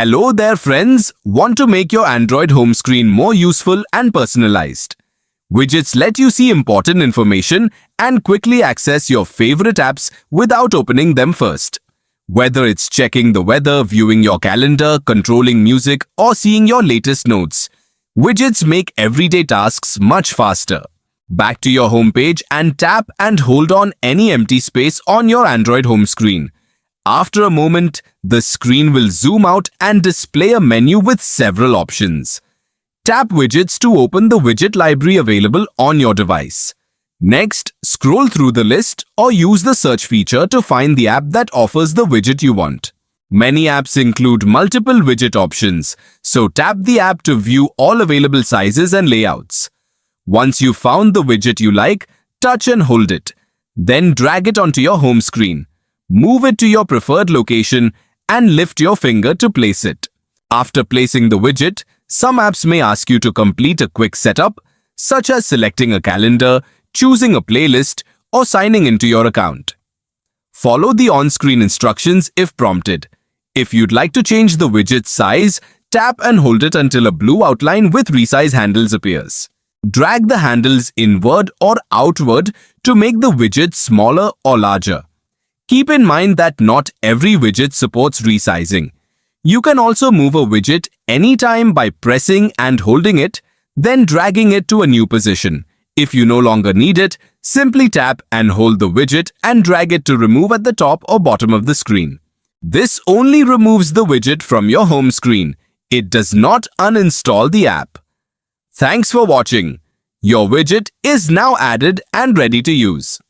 Hello there friends, want to make your Android home screen more useful and personalized? Widgets let you see important information and quickly access your favorite apps without opening them first. Whether it's checking the weather, viewing your calendar, controlling music, or seeing your latest notes, widgets make everyday tasks much faster. Back to your home page and tap and hold on any empty space on your Android home screen. After a moment, the screen will zoom out and display a menu with several options. Tap Widgets to open the widget library available on your device. Next, scroll through the list or use the search feature to find the app that offers the widget you want. Many apps include multiple widget options, so tap the app to view all available sizes and layouts. Once you've found the widget you like, touch and hold it. Then drag it onto your home screen. Move it to your preferred location and lift your finger to place it. After placing the widget, some apps may ask you to complete a quick setup, such as selecting a calendar, choosing a playlist, or signing into your account. Follow the on-screen instructions if prompted. If you'd like to change the widget's size, tap and hold it until a blue outline with Resize handles appears. Drag the handles inward or outward to make the widget smaller or larger. Keep in mind that not every widget supports resizing. You can also move a widget anytime by pressing and holding it, then dragging it to a new position. If you no longer need it, simply tap and hold the widget and drag it to remove at the top or bottom of the screen. This only removes the widget from your home screen. It does not uninstall the app. Thanks for watching. Your widget is now added and ready to use.